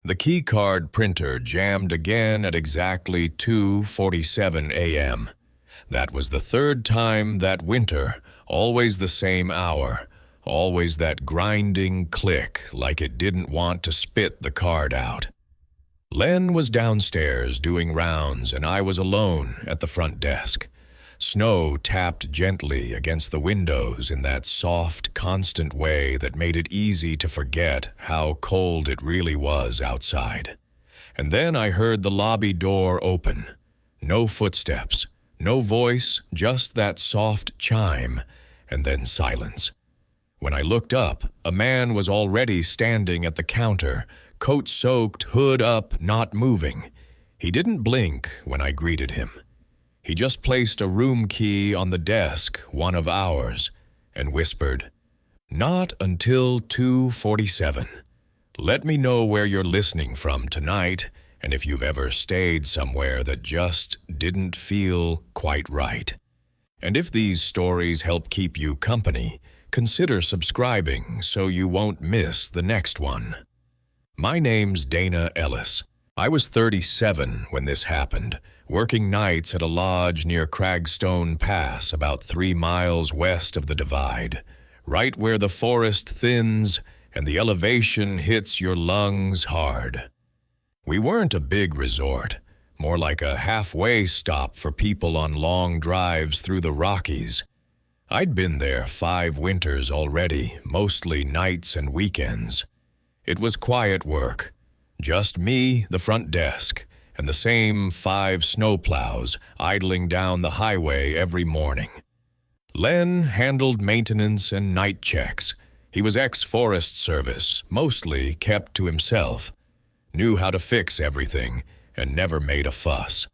The keycard printer jammed again at exactly 2:47 a.m. That was the third time that winter, always the same hour, always that grinding click like it didn't want to spit the card out. Len was downstairs doing rounds and I was alone at the front desk. Snow tapped gently against the windows in that soft, constant way that made it easy to forget how cold it really was outside. And then I heard the lobby door open. No footsteps, no voice, just that soft chime, and then silence. When I looked up, a man was already standing at the counter, coat soaked, hood up, not moving. He didn't blink when I greeted him. He just placed a room key on the desk, one of ours, and whispered, "Not until 2:47. Let me know where you're listening from tonight, and if you've ever stayed somewhere that just didn't feel quite right. And if these stories help keep you company, consider subscribing so you won't miss the next one." My name's Dana Ellis. I was 37 when this happened, working nights at a lodge near Cragstone Pass, about 3 miles west of the Divide, right where the forest thins and the elevation hits your lungs hard. We weren't a big resort, more like a halfway stop for people on long drives through the Rockies. I'd been there 5 winters already, mostly nights and weekends. It was quiet work. Just me, the front desk, and the same 5 snowplows idling down the highway every morning. Len handled maintenance and night checks. He was ex-Forest Service, mostly kept to himself, knew how to fix everything, and never made a fuss.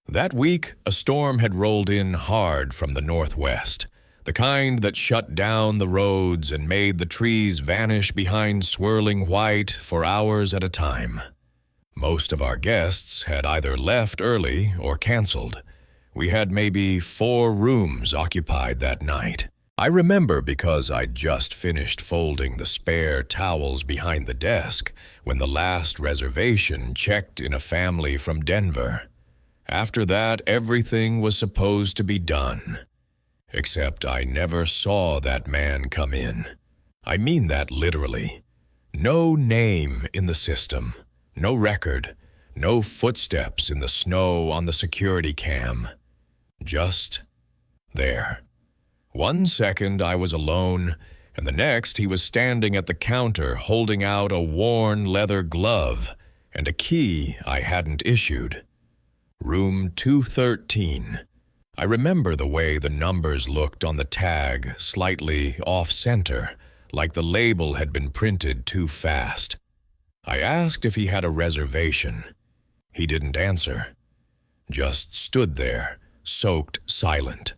That week, a storm had rolled in hard from the northwest, the kind that shut down the roads and made the trees vanish behind swirling white for hours at a time. Most of our guests had either left early or canceled. We had maybe 4 rooms occupied that night. I remember because I'd just finished folding the spare towels behind the desk when the last reservation checked in a family from Denver. After that, everything was supposed to be done. Except I never saw that man come in. I mean that literally. No name in the system, no record, no footsteps in the snow on the security cam. Just there. 1 second I was alone, and the next he was standing at the counter holding out a worn leather glove and a key I hadn't issued. Room 213. I remember the way the numbers looked on the tag, slightly off-center, like the label had been printed too fast. I asked if he had a reservation. He didn't answer. Just stood there, soaked silent.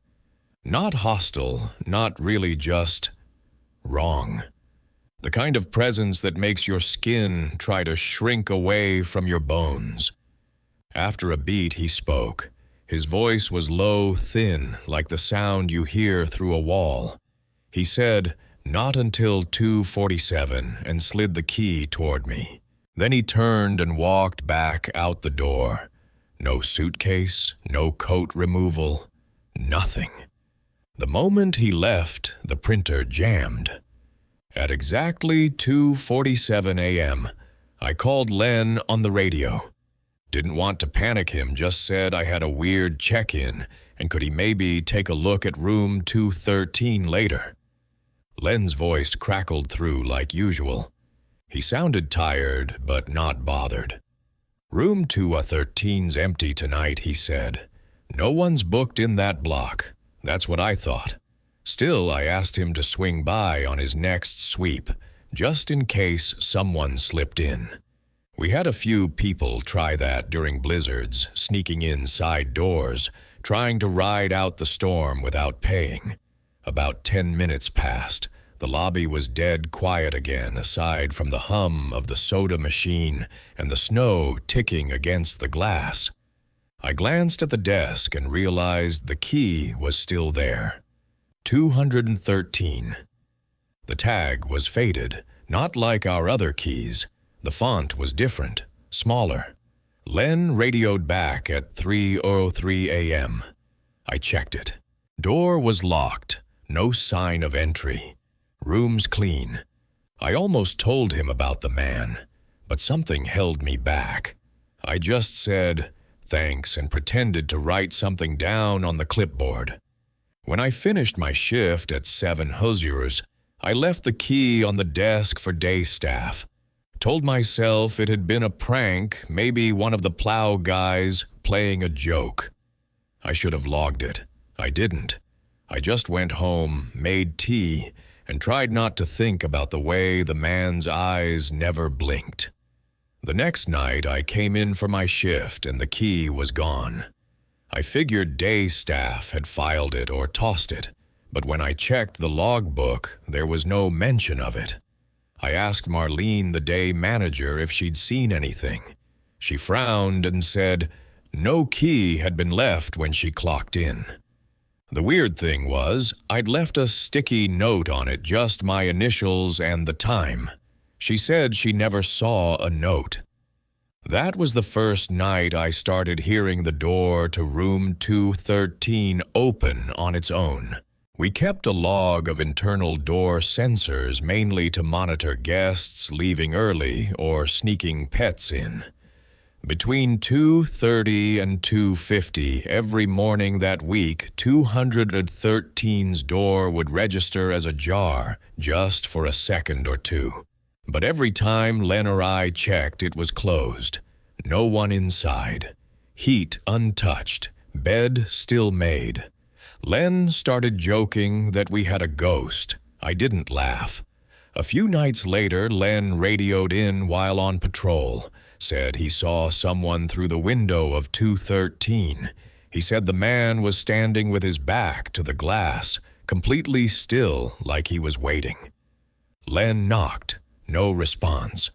Not hostile, not really, just wrong. The kind of presence that makes your skin try to shrink away from your bones. After a beat, he spoke. His voice was low, thin, like the sound you hear through a wall. He said, "Not until 2:47, and slid the key toward me. Then he turned and walked back out the door. No suitcase, no coat removal, nothing. The moment he left, the printer jammed. At exactly 2:47 a.m., I called Len on the radio. Didn't want to panic him, just said I had a weird check-in, and could he maybe take a look at room 213 later. Len's voice crackled through like usual. He sounded tired, but not bothered. "Room 213's empty tonight," he said. "No one's booked in that block." That's what I thought. Still, I asked him to swing by on his next sweep, just in case someone slipped in. We had a few people try that during blizzards, sneaking in side doors, trying to ride out the storm without paying. About 10 minutes passed. The lobby was dead quiet again, aside from the hum of the soda machine and the snow ticking against the glass. I glanced at the desk and realized the key was still there. 213. The tag was faded, not like our other keys, The font was different, smaller. Len radioed back at 3:03 a.m. I checked it. Door was locked, no sign of entry. Rooms clean. I almost told him about the man, but something held me back. I just said, "Thanks," and pretended to write something down on the clipboard. When I finished my shift at 7 Hoziers, I left the key on the desk for day staff. Told myself it had been a prank, maybe one of the plow guys playing a joke. I should have logged it. I didn't. I just went home, made tea, and tried not to think about the way the man's eyes never blinked. The next night, I came in for my shift and the key was gone. I figured day staff had filed it or tossed it, but when I checked the logbook, there was no mention of it. I asked Marlene, the day manager, if she'd seen anything. She frowned and said no key had been left when she clocked in. The weird thing was, I'd left a sticky note on it, just my initials and the time. She said she never saw a note. That was the first night I started hearing the door to room 213 open on its own. We kept a log of internal door sensors, mainly to monitor guests leaving early or sneaking pets in. Between 2:30 and 2:50 every morning that week, 213's door would register as ajar just for a second or two. But every time Len or I checked, it was closed. No one inside. Heat untouched. Bed still made. Len started joking that we had a ghost. I didn't laugh. A few nights later, Len radioed in while on patrol. Said he saw someone through the window of 213. He said the man was standing with his back to the glass, completely still, like he was waiting. Len knocked. No response.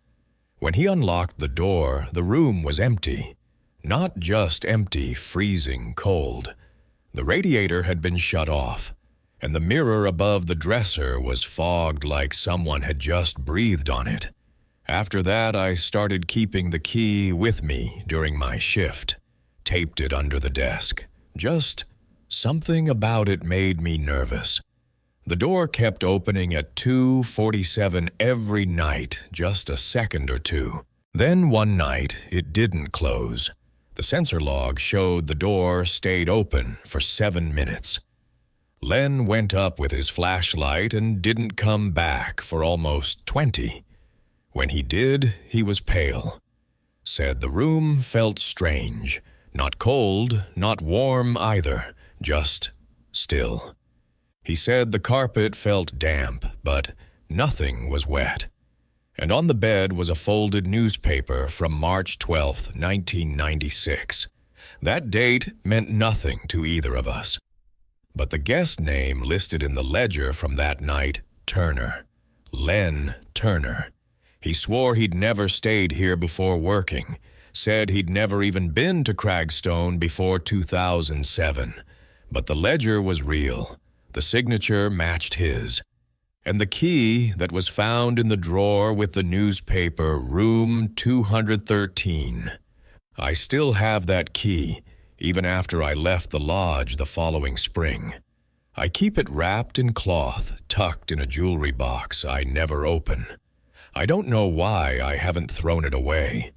When he unlocked the door, the room was empty. Not just empty, freezing cold. The radiator had been shut off, and the mirror above the dresser was fogged like someone had just breathed on it. After that, I started keeping the key with me during my shift. Taped it under the desk. Just something about it made me nervous. The door kept opening at 2:47 every night, just a second or two. Then one night, it didn't close. The sensor log showed the door stayed open for 7 minutes. Len went up with his flashlight and didn't come back for almost 20. When he did, he was pale. Said the room felt strange. Not cold, not warm either, just still. He said the carpet felt damp, but nothing was wet. And on the bed was a folded newspaper from March 12, 1996. That date meant nothing to either of us. But the guest name listed in the ledger from that night, Turner. Len Turner. He swore he'd never stayed here before working, said he'd never even been to Cragstone before 2007. But the ledger was real. The signature matched his. And the key that was found in the drawer with the newspaper, room 213. I still have that key, even after I left the lodge the following spring. I keep it wrapped in cloth, tucked in a jewelry box I never open. I don't know why I haven't thrown it away,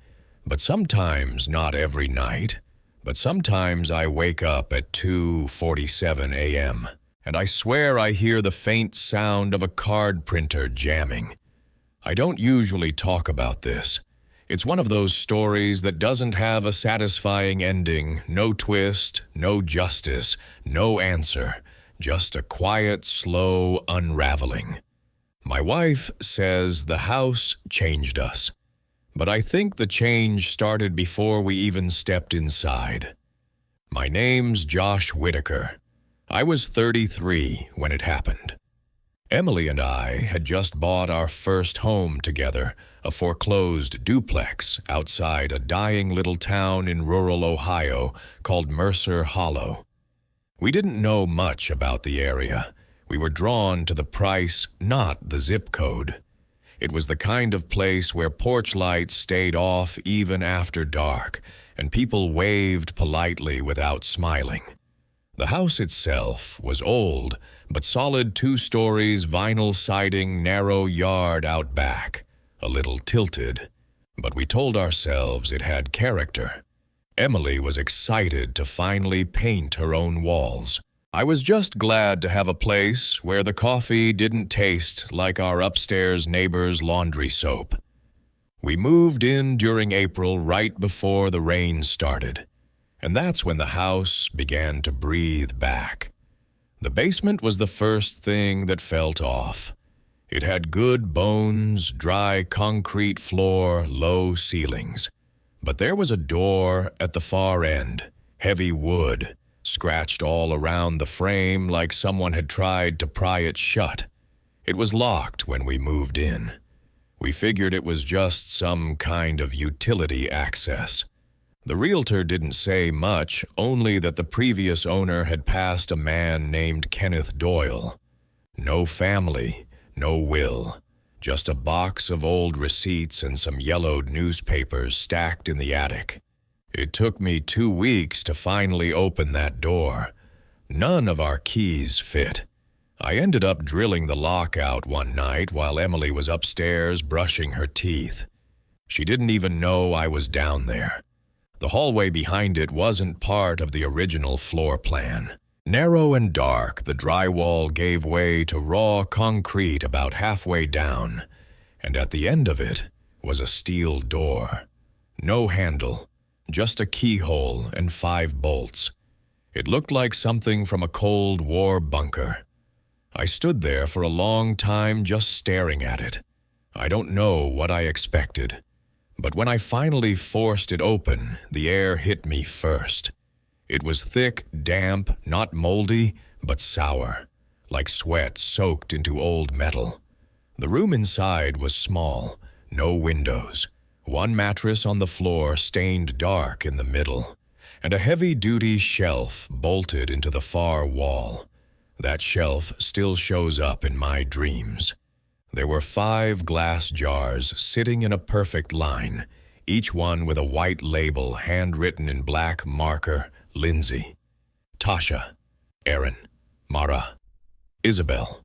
but sometimes, not every night, but sometimes I wake up at 2:47 a.m., and I swear I hear the faint sound of a card printer jamming. I don't usually talk about this. It's one of those stories that doesn't have a satisfying ending, no twist, no justice, no answer, just a quiet, slow unraveling. My wife says the house changed us, but I think the change started before we even stepped inside. My name's Josh Whitaker. I was 33 when it happened. Emily and I had just bought our first home together, a foreclosed duplex outside a dying little town in rural Ohio called Mercer Hollow. We didn't know much about the area. We were drawn to the price, not the zip code. It was the kind of place where porch lights stayed off even after dark, and people waved politely without smiling. The house itself was old, but solid 2 stories, vinyl siding, narrow yard out back, a little tilted. But we told ourselves it had character. Emily was excited to finally paint her own walls. I was just glad to have a place where the coffee didn't taste like our upstairs neighbor's laundry soap. We moved in during April, right before the rain started, and that's when the house began to breathe back. The basement was the first thing that felt off. It had good bones, dry concrete floor, low ceilings. But there was a door at the far end, heavy wood, scratched all around the frame like someone had tried to pry it shut. It was locked when we moved in. We figured it was just some kind of utility access. The realtor didn't say much, only that the previous owner had passed a man named Kenneth Doyle. No family, no will, just a box of old receipts and some yellowed newspapers stacked in the attic. It took me 2 weeks to finally open that door. None of our keys fit. I ended up drilling the lock out one night while Emily was upstairs brushing her teeth. She didn't even know I was down there. The hallway behind it wasn't part of the original floor plan. Narrow and dark, the drywall gave way to raw concrete about halfway down, and at the end of it was a steel door. No handle, just a keyhole and 5 bolts. It looked like something from a Cold War bunker. I stood there for a long time just staring at it. I don't know what I expected, but when I finally forced it open, the air hit me first. It was thick, damp, not moldy, but sour, like sweat soaked into old metal. The room inside was small, no windows, 1 mattress on the floor stained dark in the middle, and a heavy-duty shelf bolted into the far wall. That shelf still shows up in my dreams. There were 5 glass jars sitting in a perfect line, each one with a white label handwritten in black marker, Lindsay, Tasha, Aaron, Mara, Isabel.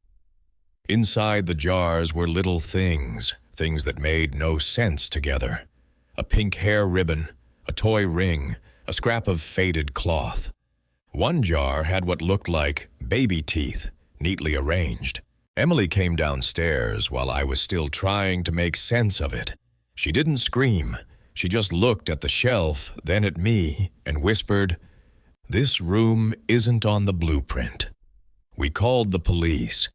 Inside the jars were little things that made no sense together. A pink hair ribbon, a toy ring, a scrap of faded cloth. One jar had what looked like baby teeth, neatly arranged. Emily came downstairs while I was still trying to make sense of it. She didn't scream. She just looked at the shelf, then at me, and whispered, "This room isn't on the blueprint." We called the police.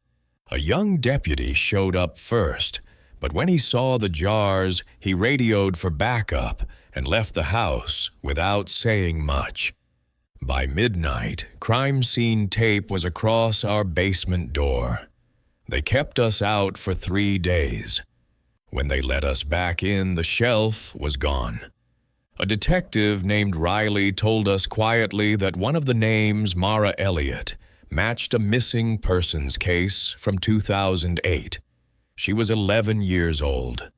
A young deputy showed up first, but when he saw the jars, he radioed for backup and left the house without saying much. By midnight, crime scene tape was across our basement door. They kept us out for 3 days. When they let us back in, the shelf was gone. A detective named Riley told us quietly that one of the names, Mara Elliott, matched a missing persons case from 2008. She was 11 years old,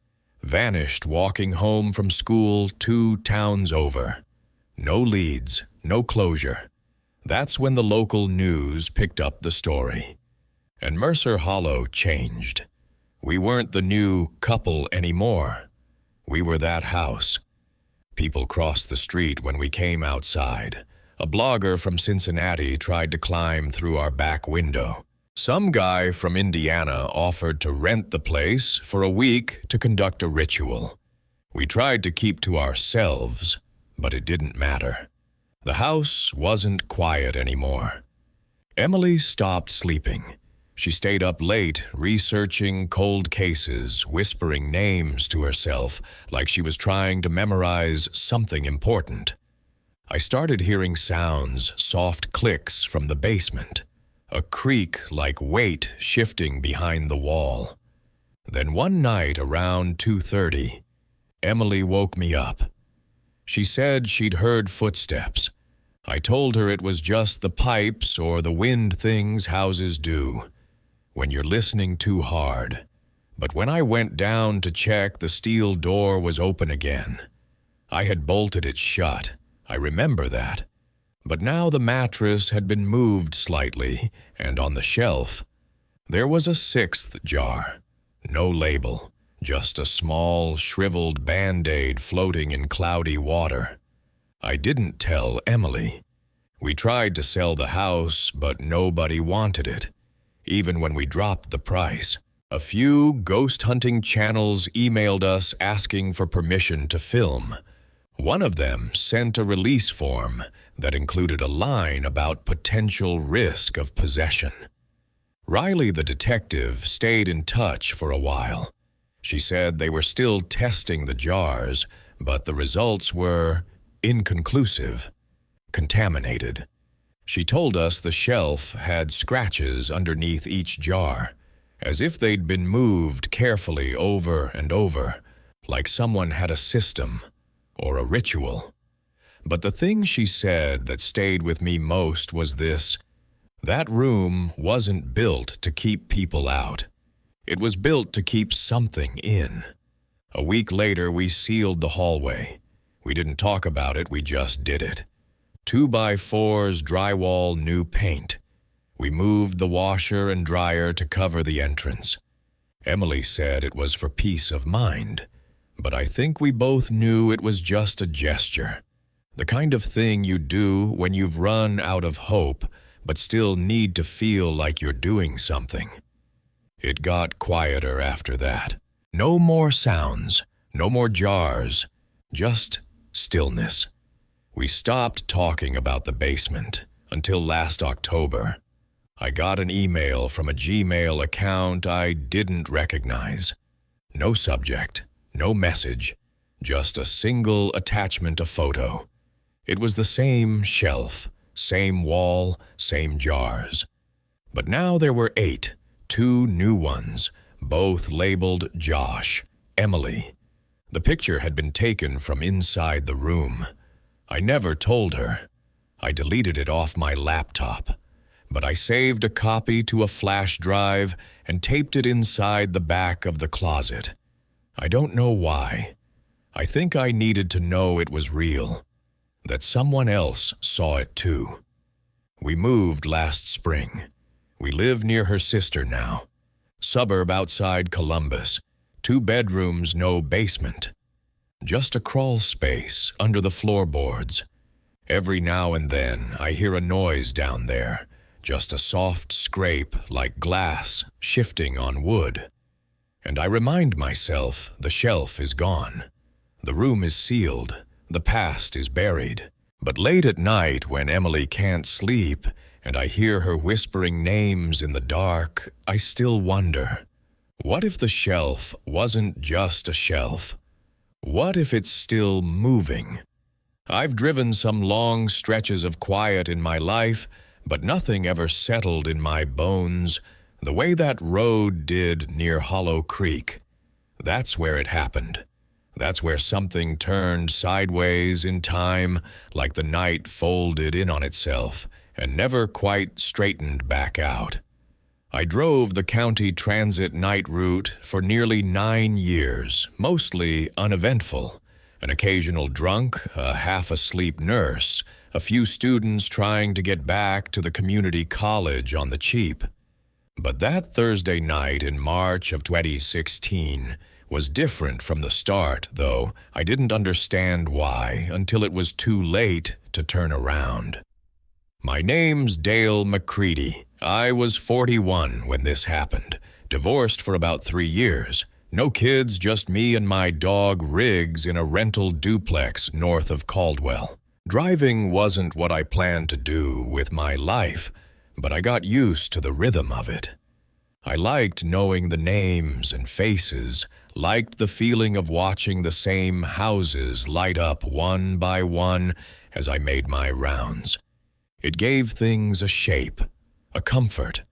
vanished walking home from school 2 towns over. No leads, no closure. That's when the local news picked up the story. And Mercer Hollow changed. We weren't the new couple anymore. We were that house. People crossed the street when we came outside. A blogger from Cincinnati tried to climb through our back window. Some guy from Indiana offered to rent the place for a week to conduct a ritual. We tried to keep to ourselves, but it didn't matter. The house wasn't quiet anymore. Emily stopped sleeping. She stayed up late, researching cold cases, whispering names to herself like she was trying to memorize something important. I started hearing sounds, soft clicks from the basement, a creak like weight shifting behind the wall. Then one night around 2:30, Emily woke me up. She said she'd heard footsteps. I told her it was just the pipes or the wind things houses do when you're listening too hard. But when I went down to check, the steel door was open again. I had bolted it shut. I remember that. But now the mattress had been moved slightly, and on the shelf, there was a sixth jar. No label, just a small, shriveled Band-Aid floating in cloudy water. I didn't tell Emily. We tried to sell the house, but nobody wanted it, even when we dropped the price. A few ghost-hunting channels emailed us asking for permission to film. One of them sent a release form that included a line about potential risk of possession. Riley, the detective, stayed in touch for a while. She said they were still testing the jars, but the results were inconclusive, contaminated. She told us the shelf had scratches underneath each jar, as if they'd been moved carefully over and over, like someone had a system or a ritual. But the thing she said that stayed with me most was this: that room wasn't built to keep people out. It was built to keep something in. A week later, we sealed the hallway. We didn't talk about it, we just did it. 2x4s, drywall, new paint. We moved the washer and dryer to cover the entrance. Emily said it was for peace of mind, but I think we both knew it was just a gesture. The kind of thing you do when you've run out of hope, but still need to feel like you're doing something. It got quieter after that. No more sounds, no more jars, just stillness. We stopped talking about the basement until last October. I got an email from a Gmail account I didn't recognize. No subject, no message, just a single attachment, a photo. It was the same shelf, same wall, same jars. But now there were 8, 2 new ones, both labeled Josh, Emily. The picture had been taken from inside the room. I never told her. I deleted it off my laptop, but I saved a copy to a flash drive and taped it inside the back of the closet. I don't know why. I think I needed to know it was real, that someone else saw it too. We moved last spring. We live near her sister now. Suburb outside Columbus. 2 bedrooms, no basement. Just a crawl space under the floorboards. Every now and then I hear a noise down there. Just a soft scrape like glass shifting on wood. And I remind myself the shelf is gone. The room is sealed. The past is buried. But late at night when Emily can't sleep and I hear her whispering names in the dark, I still wonder, what if the shelf wasn't just a shelf? What if it's still moving? I've driven some long stretches of quiet in my life, but nothing ever settled in my bones the way that road did near Hollow Creek. That's where it happened. That's where something turned sideways in time, like the night folded in on itself and never quite straightened back out. I drove the county transit night route for nearly 9 years, mostly uneventful. An occasional drunk, a half-asleep nurse, a few students trying to get back to the community college on the cheap. But that Thursday night in March of 2016 was different from the start, though I didn't understand why until it was too late to turn around. My name's Dale McCready. I was 41 when this happened, divorced for about 3 years. No kids, just me and my dog Riggs in a rental duplex north of Caldwell. Driving wasn't what I planned to do with my life, but I got used to the rhythm of it. I liked knowing the names and faces, liked the feeling of watching the same houses light up one by one as I made my rounds. It gave things a shape, a comfort.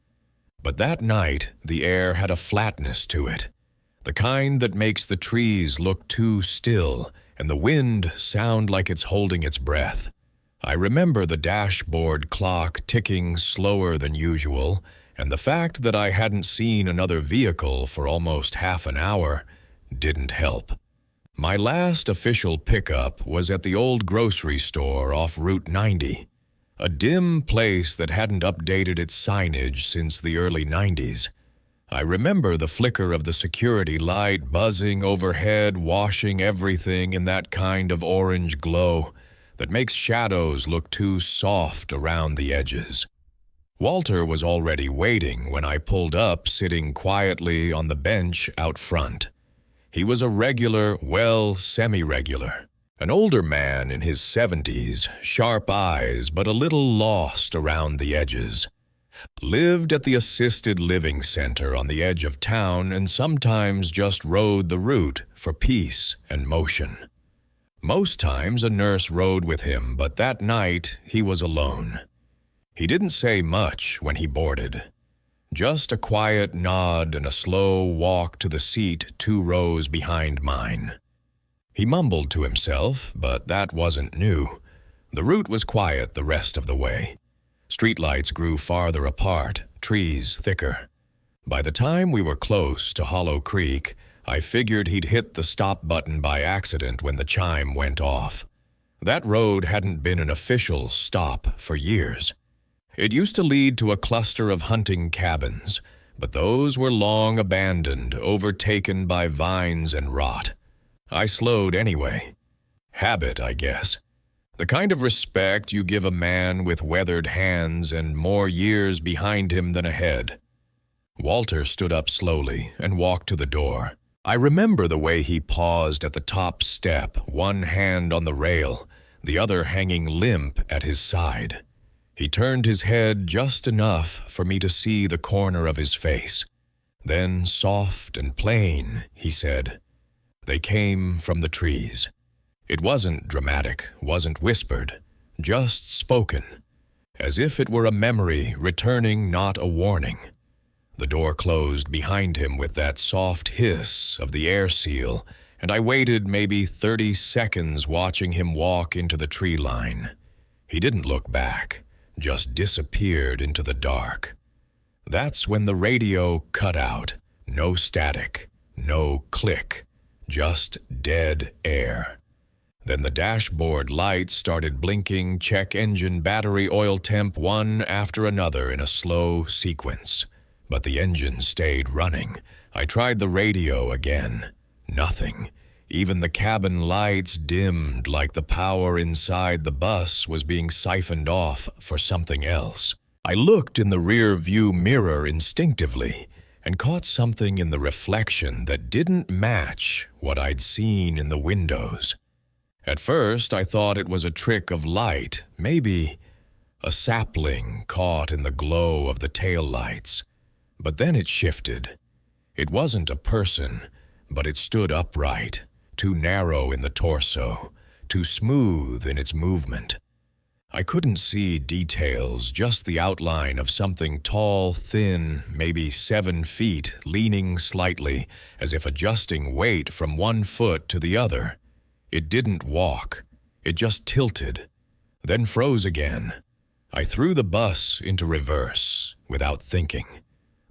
But that night, the air had a flatness to it, the kind that makes the trees look too still and the wind sound like it's holding its breath. I remember the dashboard clock ticking slower than usual and the fact that I hadn't seen another vehicle for almost half an hour didn't help. My last official pickup was at the old grocery store off Route 90, a dim place that hadn't updated its signage since the early 90s. I remember the flicker of the security light buzzing overhead, washing everything in that kind of orange glow that makes shadows look too soft around the edges. Walter was already waiting when I pulled up, sitting quietly on the bench out front. He was a regular, well, semi-regular. An older man in his 70s, sharp eyes but a little lost around the edges. Lived at the assisted living center on the edge of town and sometimes just rode the route for peace and motion. Most times a nurse rode with him, but that night he was alone. He didn't say much when he boarded. Just a quiet nod and a slow walk to the seat 2 rows behind mine. He mumbled to himself, but that wasn't new. The route was quiet the rest of the way. Streetlights grew farther apart, trees thicker. By the time we were close to Hollow Creek, I figured he'd hit the stop button by accident when the chime went off. That road hadn't been an official stop for years. It used to lead to a cluster of hunting cabins, but those were long abandoned, overtaken by vines and rot. I slowed anyway. Habit, I guess. The kind of respect you give a man with weathered hands and more years behind him than ahead. Walter stood up slowly and walked to the door. I remember the way he paused at the top step, one hand on the rail, the other hanging limp at his side. He turned his head just enough for me to see the corner of his face. Then, soft and plain, he said, "They came from the trees." It wasn't dramatic, wasn't whispered, just spoken, as if it were a memory returning, not a warning. The door closed behind him with that soft hiss of the air seal, and I waited maybe 30 seconds watching him walk into the tree line. He didn't look back, just disappeared into the dark. That's when the radio cut out. No static, no click, just dead air. Then the dashboard lights started blinking, check engine battery oil temp one after another in a slow sequence. But the engine stayed running. I tried the radio again. Nothing. Even the cabin lights dimmed like the power inside the bus was being siphoned off for something else. I looked in the rear view mirror instinctively and caught something in the reflection that didn't match what I'd seen in the windows. At first, I thought it was a trick of light, maybe a sapling caught in the glow of the taillights. But then it shifted. It wasn't a person, but it stood upright, too narrow in the torso, too smooth in its movement. I couldn't see details, just the outline of something tall, thin, maybe 7 feet, leaning slightly, as if adjusting weight from one foot to the other. It didn't walk. It just tilted, then froze again. I threw the bus into reverse, without thinking.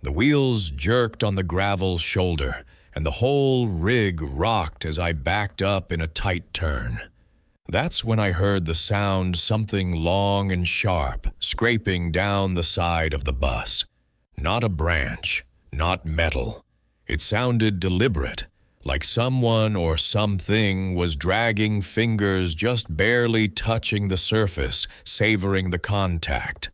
The wheels jerked on the gravel shoulder, and the whole rig rocked as I backed up in a tight turn. That's when I heard the sound something long and sharp scraping down the side of the bus. Not a branch, not metal. It sounded deliberate, like someone or something was dragging fingers just barely touching the surface, savoring the contact.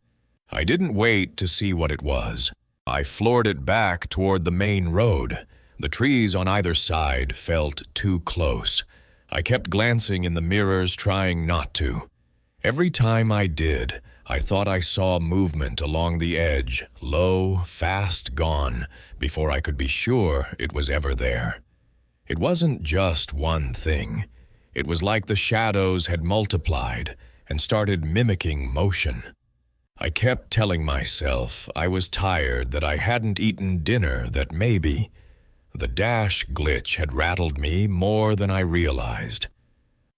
I didn't wait to see what it was. I floored it back toward the main road. The trees on either side felt too close. I kept glancing in the mirrors, trying not to. Every time I did, I thought I saw movement along the edge, low, fast gone, before I could be sure it was ever there. It wasn't just one thing. It was like the shadows had multiplied and started mimicking motion. I kept telling myself I was tired, that I hadn't eaten dinner, that maybe the dash glitch had rattled me more than I realized.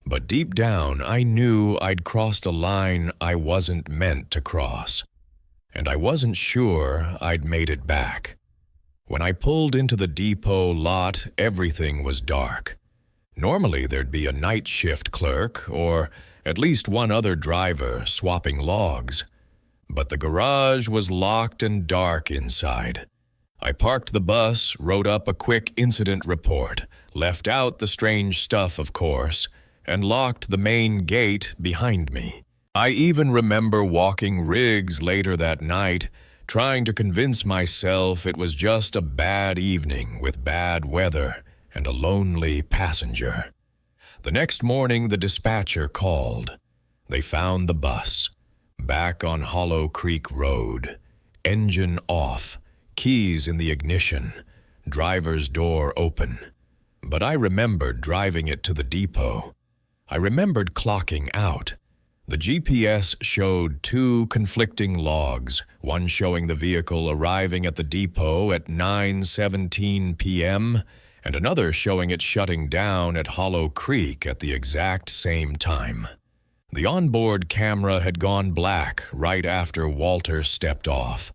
But deep down, I knew I'd crossed a line I wasn't meant to cross. and I wasn't sure I'd made it back. When I pulled into the depot lot, everything was dark. Normally there'd be a night shift clerk or at least one other driver swapping logs. But the garage was locked and dark inside. I parked the bus, wrote up a quick incident report, left out the strange stuff, of course, and locked the main gate behind me. I even remember walking rigs later that night, trying to convince myself it was just a bad evening with bad weather and a lonely passenger. The next morning, the dispatcher called. They found the bus, back on Hollow Creek Road, engine off, keys in the ignition, driver's door open. But I remembered driving it to the depot. I remembered clocking out. The GPS showed two conflicting logs, one showing the vehicle arriving at the depot at 9:17 p.m., and another showing it shutting down at Hollow Creek at the exact same time. The onboard camera had gone black right after Walter stepped off.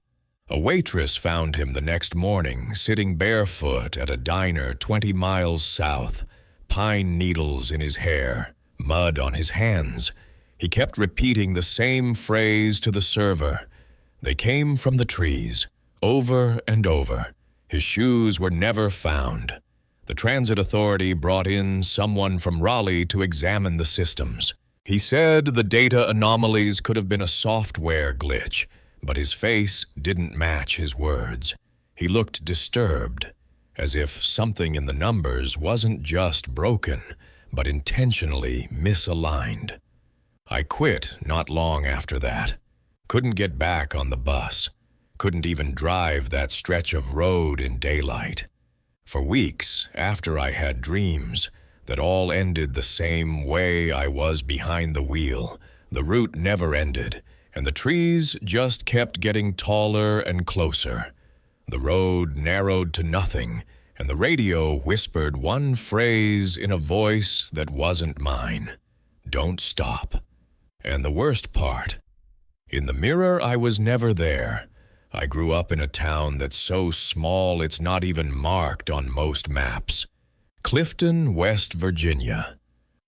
A waitress found him the next morning, sitting barefoot at a diner 20 miles south, pine needles in his hair, mud on his hands. He kept repeating the same phrase to the server. They came from the trees, over and over. His shoes were never found. The transit authority brought in someone from Raleigh to examine the systems. He said the data anomalies could have been a software glitch, but his face didn't match his words. He looked disturbed, as if something in the numbers wasn't just broken, but intentionally misaligned. I quit not long after that. Couldn't get back on the bus. Couldn't even drive that stretch of road in daylight. For weeks after, I had dreams that all ended the same way. I was behind the wheel. The route never ended, and the trees just kept getting taller and closer. The road narrowed to nothing, and the radio whispered one phrase in a voice that wasn't mine. Don't stop. And the worst part, in the mirror I was never there. I grew up in a town that's so small it's not even marked on most maps. Clifton, West Virginia.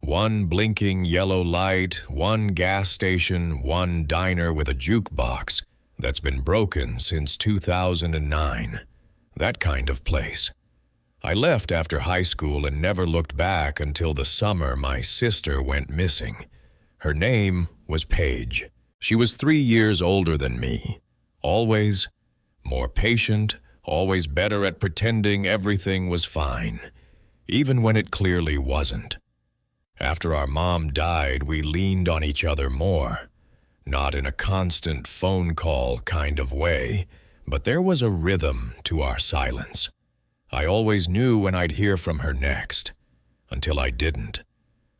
One blinking yellow light, one gas station, one diner with a jukebox that's been broken since 2009. That kind of place. I left after high school and never looked back until the summer my sister went missing. Her name was Paige. She was 3 years older than me. Always more patient, always better at pretending everything was fine, even when it clearly wasn't. After our mom died, we leaned on each other more. Not in a constant phone call kind of way, but there was a rhythm to our silence. I always knew when I'd hear from her next, until I didn't.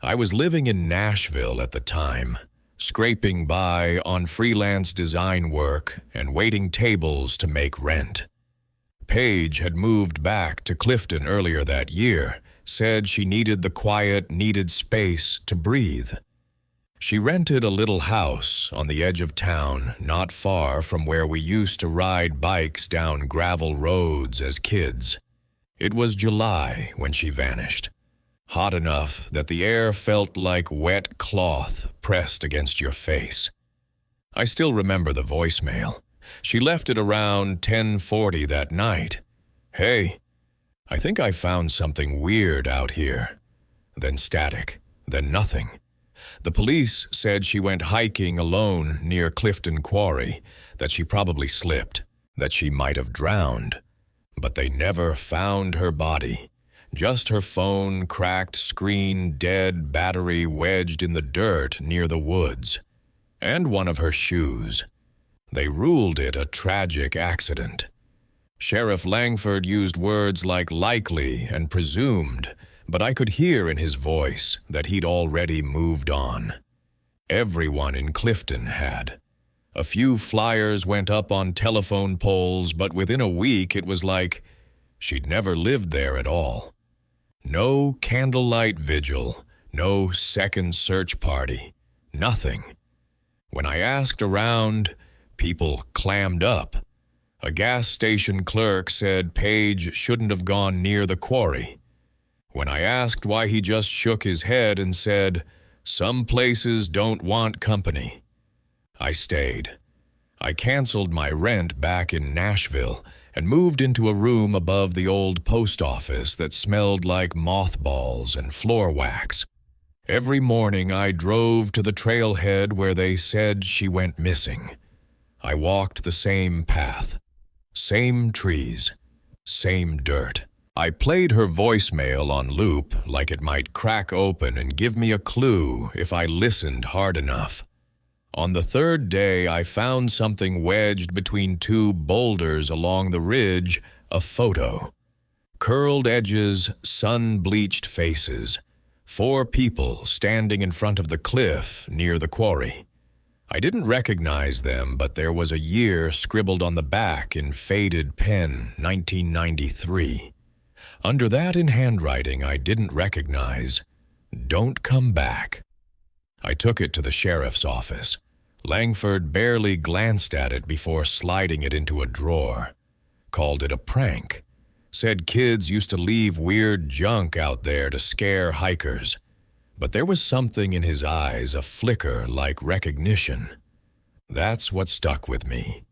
I was living in Nashville at the time, scraping by on freelance design work and waiting tables to make rent. Paige had moved back to Clifton earlier that year, said she needed the quiet, needed space to breathe. She rented a little house on the edge of town, not far from where we used to ride bikes down gravel roads as kids. It was July when she vanished. Hot enough that the air felt like wet cloth pressed against your face. I still remember the voicemail. She left it around 10:40 that night. Hey, I think I found something weird out here. Then static, then nothing. The police said she went hiking alone near Clifton Quarry, that she probably slipped, that she might have drowned. But they never found her body. Just her phone, cracked screen, dead battery wedged in the dirt near the woods. And one of her shoes. They ruled it a tragic accident. Sheriff Langford used words like likely and presumed, but I could hear in his voice that he'd already moved on. Everyone in Clifton had. A few flyers went up on telephone poles, but within a week it was like she'd never lived there at all. No candlelight vigil, no second search party, nothing. When I asked around, People clammed up. A gas station clerk said Page shouldn't have gone near the quarry. When I asked why, he just shook his head and said, "Some places don't want company." I stayed. I canceled my rent back in Nashville and moved into a room above the old post office that smelled like mothballs and floor wax. Every morning I drove to the trailhead where they said she went missing. I walked the same path, same trees, same dirt. I played her voicemail on loop like it might crack open and give me a clue if I listened hard enough. On the third day, I found something wedged between two boulders along the ridge, a photo. Curled edges, sun-bleached faces. 4 people standing in front of the cliff near the quarry. I didn't recognize them, but there was a year scribbled on the back in faded pen, 1993. Under that in handwriting I didn't recognize, "Don't come back." I took it to the sheriff's office. Langford barely glanced at it before sliding it into a drawer. Called it a prank. Said kids used to leave weird junk out there to scare hikers. But there was something in his eyes, a flicker like recognition. That's what stuck with me.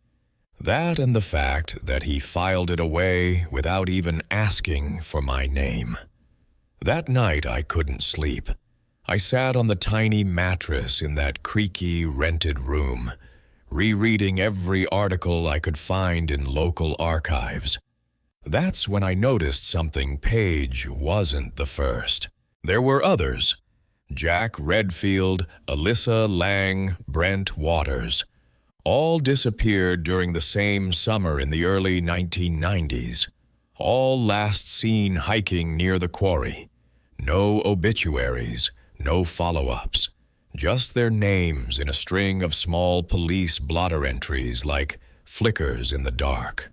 That and the fact that he filed it away without even asking for my name. That night I couldn't sleep. I sat on the tiny mattress in that creaky, rented room, rereading every article I could find in local archives. That's when I noticed something. Page wasn't the first. There were others. Jack Redfield, Alyssa Lang, Brent Waters. All disappeared during the same summer in the early 1990s. All last seen hiking near the quarry. No obituaries, no follow-ups. Just their names in a string of small police blotter entries like flickers in the dark.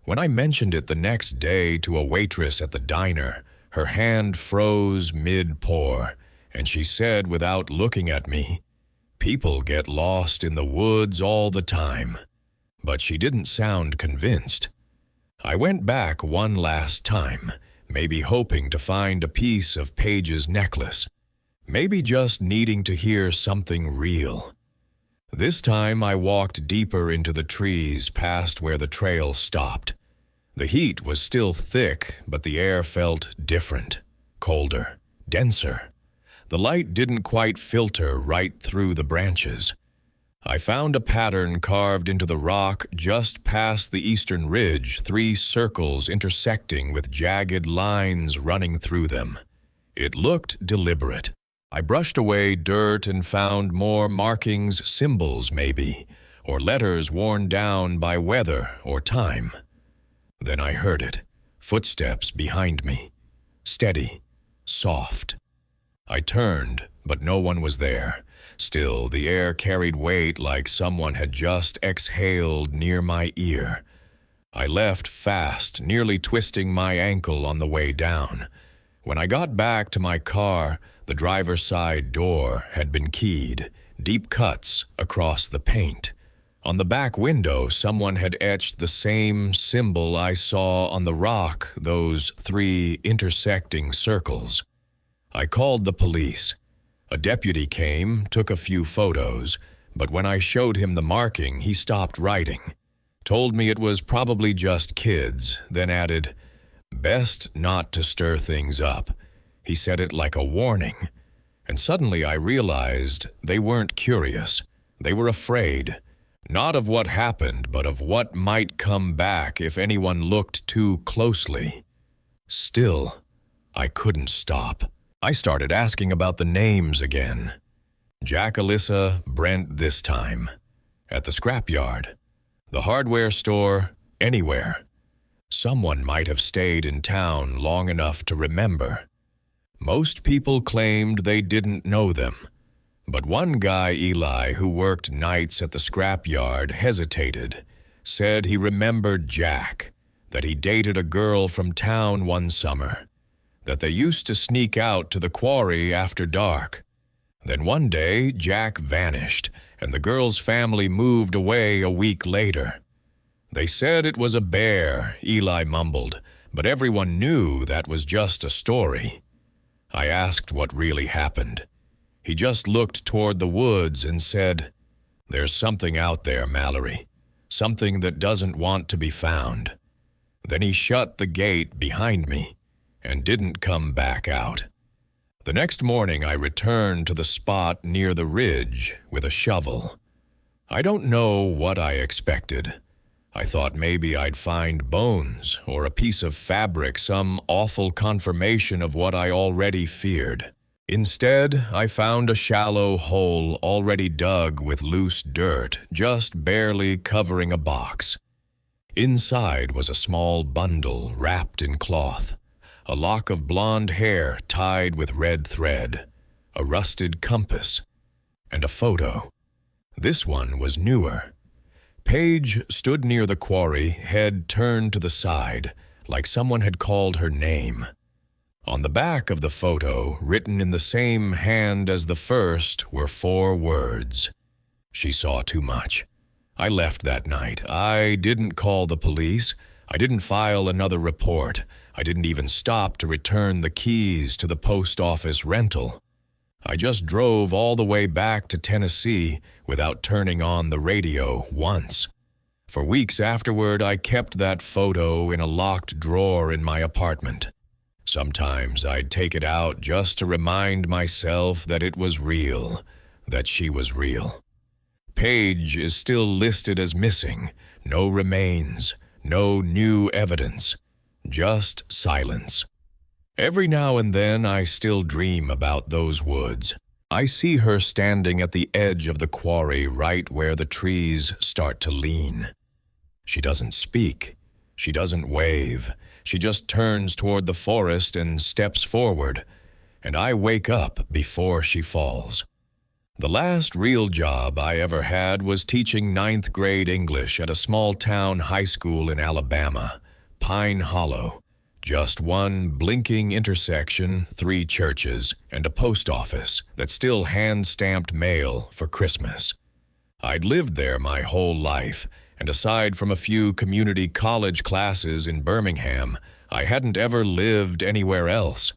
When I mentioned it the next day to a waitress at the diner, her hand froze mid-pour, and she said without looking at me, "People get lost in the woods all the time." But she didn't sound convinced. I went back one last time, maybe hoping to find a piece of Page's necklace, maybe just needing to hear something real. This time I walked deeper into the trees past where the trail stopped. The heat was still thick, but the air felt different, colder, denser. The light didn't quite filter right through the branches. I found a pattern carved into the rock just past the eastern ridge, 3 circles intersecting with jagged lines running through them. It looked deliberate. I brushed away dirt and found more markings, symbols maybe, or letters worn down by weather or time. Then I heard it, footsteps behind me, steady, soft. I turned, but no one was there. Still, the air carried weight like someone had just exhaled near my ear. I left fast, nearly twisting my ankle on the way down. When I got back to my car, the driver's side door had been keyed, deep cuts across the paint. On the back window, someone had etched the same symbol I saw on the rock, those 3 intersecting circles. I called the police. A deputy came, took a few photos, but when I showed him the marking, he stopped writing. Told me it was probably just kids, then added, "Best not to stir things up." He said it like a warning. And suddenly I realized they weren't curious. They were afraid. Not of what happened, but of what might come back if anyone looked too closely. Still, I couldn't stop. I started asking about the names again. Jack, Alyssa, Brent this time. At the scrapyard. The hardware store, anywhere. Someone might have stayed in town long enough to remember. Most people claimed they didn't know them. But one guy, Eli, who worked nights at the scrapyard, hesitated. Said he remembered Jack, that he dated a girl from town one summer, that they used to sneak out to the quarry after dark. Then one day, Jack vanished, and the girl's family moved away a week later. They said it was a bear, Eli mumbled, but everyone knew that was just a story. I asked what really happened. He just looked toward the woods and said, "There's something out there, Mallory. Something that doesn't want to be found." Then he shut the gate behind me and didn't come back out. The next morning I returned to the spot near the ridge with a shovel. I don't know what I expected. I thought maybe I'd find bones or a piece of fabric, some awful confirmation of what I already feared. Instead, I found a shallow hole already dug with loose dirt, just barely covering a box. Inside was a small bundle wrapped in cloth, a lock of blonde hair tied with red thread, a rusted compass, and a photo. This one was newer. Paige stood near the quarry, head turned to the side, like someone had called her name. On the back of the photo, written in the same hand as the first, were 4 words. She saw too much. I left that night. I didn't call the police. I didn't file another report. I didn't even stop to return the keys to the post office rental. I just drove all the way back to Tennessee without turning on the radio once. For weeks afterward, I kept that photo in a locked drawer in my apartment. Sometimes I'd take it out just to remind myself that it was real, that she was real. Paige is still listed as missing. No remains, no new evidence, just silence. Every now and then I still dream about those woods. I see her standing at the edge of the quarry right where the trees start to lean. She doesn't speak. She doesn't wave. She just turns toward the forest and steps forward, and I wake up before she falls. The last real job I ever had was teaching 9th grade English at a small-town high school in Alabama, Pine Hollow. Just one blinking intersection, 3 churches, and a post office that still hand-stamped mail for Christmas. I'd lived there my whole life, and aside from a few community college classes in Birmingham, I hadn't ever lived anywhere else.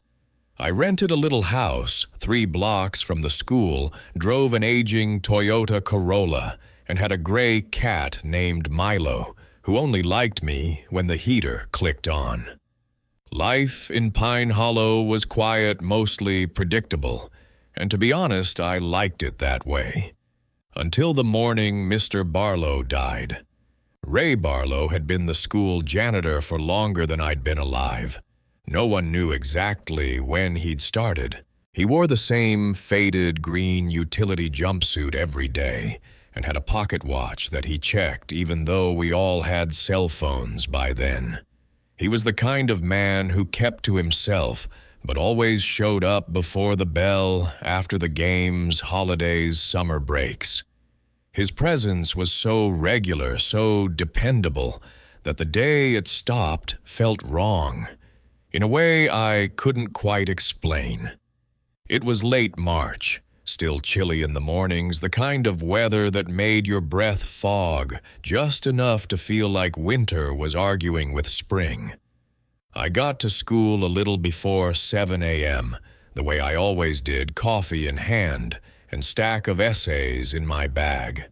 I rented a little house 3 blocks from the school, drove an aging Toyota Corolla, and had a gray cat named Milo, who only liked me when the heater clicked on. Life in Pine Hollow was quiet, mostly predictable, and to be honest, I liked it that way. Until the morning Mr. Barlow died. Ray Barlow had been the school janitor for longer than I'd been alive. No one knew exactly when he'd started. He wore the same faded green utility jumpsuit every day and had a pocket watch that he checked even though we all had cell phones by then. He was the kind of man who kept to himself, but always showed up before the bell, after the games, holidays, summer breaks. His presence was so regular, so dependable, that the day it stopped felt wrong, in a way I couldn't quite explain. It was late March, still chilly in the mornings, the kind of weather that made your breath fog, just enough to feel like winter was arguing with spring. I got to school a little before 7 a.m., the way I always did, coffee in hand, and stack of essays in my bag.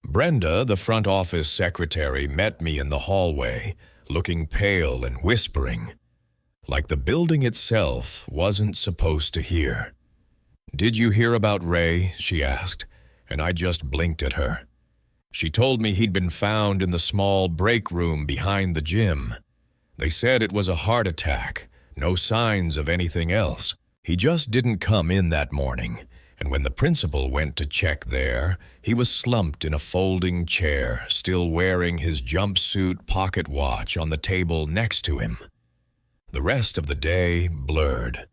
Brenda, the front office secretary, met me in the hallway, looking pale and whispering, like the building itself wasn't supposed to hear. "Did you hear about Ray?" she asked, and I just blinked at her. She told me he'd been found in the small break room behind the gym. They said it was a heart attack, no signs of anything else. He just didn't come in that morning, and when the principal went to check there, he was slumped in a folding chair, still wearing his jumpsuit pocket watch on the table next to him. The rest of the day blurred.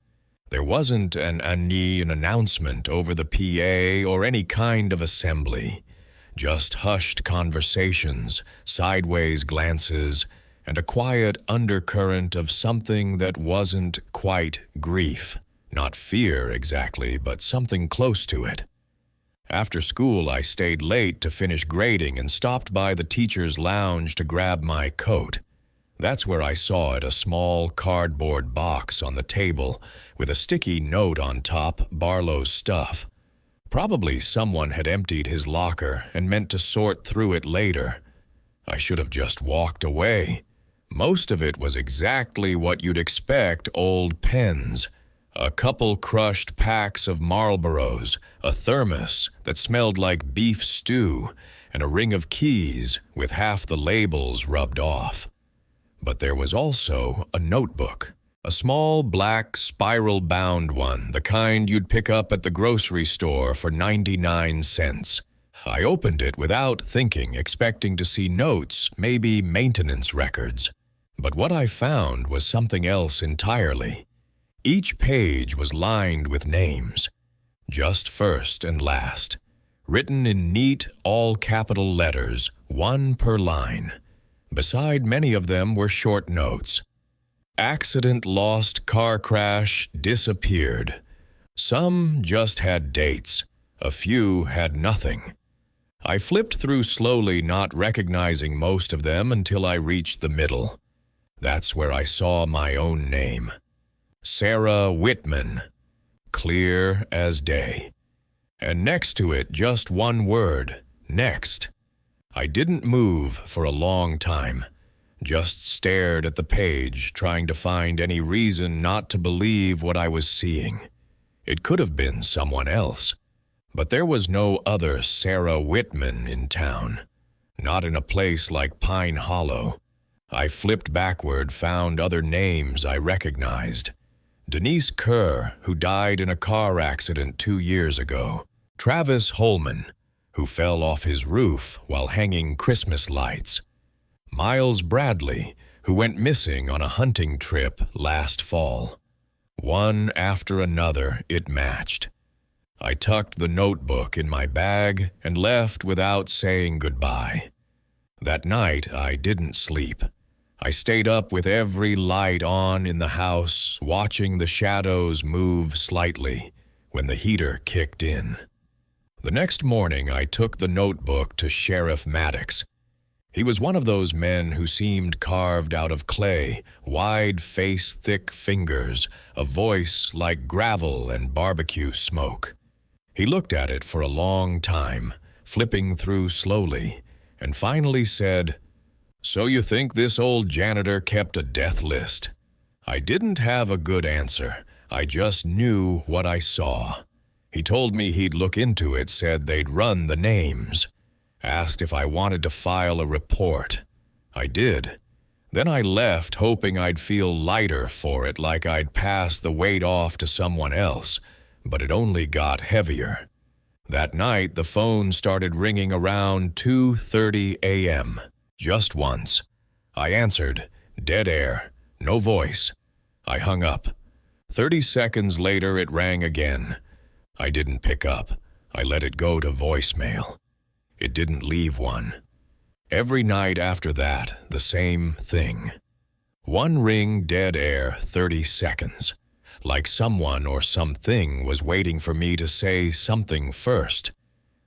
There wasn't an announcement over the PA or any kind of assembly, just hushed conversations, sideways glances, and a quiet undercurrent of something that wasn't quite grief. Not fear exactly, but something close to it. After school, I stayed late to finish grading and stopped by the teacher's lounge to grab my coat. That's where I saw it, a small cardboard box on the table with a sticky note on top, Barlow's stuff. Probably someone had emptied his locker and meant to sort through it later. I should have just walked away. Most of it was exactly what you'd expect old pens. A couple crushed packs of Marlboros, a thermos that smelled like beef stew, and a ring of keys with half the labels rubbed off. But there was also a notebook, a small black spiral-bound one, the kind you'd pick up at the grocery store for 99 cents. I opened it without thinking, expecting to see notes, maybe maintenance records. But what I found was something else entirely. Each page was lined with names, just first and last, written in neat, all-capital letters, one per line. Beside many of them were short notes. Accident, lost, car crash, disappeared. Some just had dates. A few had nothing. I flipped through slowly, not recognizing most of them until I reached the middle. That's where I saw my own name. Sarah Whitman, clear as day. And next to it, just one word, next. I didn't move for a long time, just stared at the page, trying to find any reason not to believe what I was seeing. It could have been someone else, but there was no other Sarah Whitman in town, not in a place like Pine Hollow. I flipped backward, found other names I recognized. Denise Kerr, who died in a car accident 2 years ago. Travis Holman, who fell off his roof while hanging Christmas lights. Miles Bradley, who went missing on a hunting trip last fall. One after another, it matched. I tucked the notebook in my bag and left without saying goodbye. That night, I didn't sleep. I stayed up with every light on in the house, watching the shadows move slightly when the heater kicked in. The next morning, I took the notebook to Sheriff Maddox. He was one of those men who seemed carved out of clay, wide face, thick fingers, a voice like gravel and barbecue smoke. He looked at it for a long time, flipping through slowly, and finally said, "So you think this old janitor kept a death list?" I didn't have a good answer. I just knew what I saw. He told me he'd look into it, said they'd run the names. Asked if I wanted to file a report. I did. Then I left, hoping I'd feel lighter for it, like I'd pass the weight off to someone else, but it only got heavier. That night, the phone started ringing around 2:30 a.m. Just once. I answered. Dead air. No voice. I hung up. 30 seconds later, it rang again. I didn't pick up. I let it go to voicemail. It didn't leave one. Every night after that, the same thing. One ring, dead air, 30 seconds. Like someone or something was waiting for me to say something first.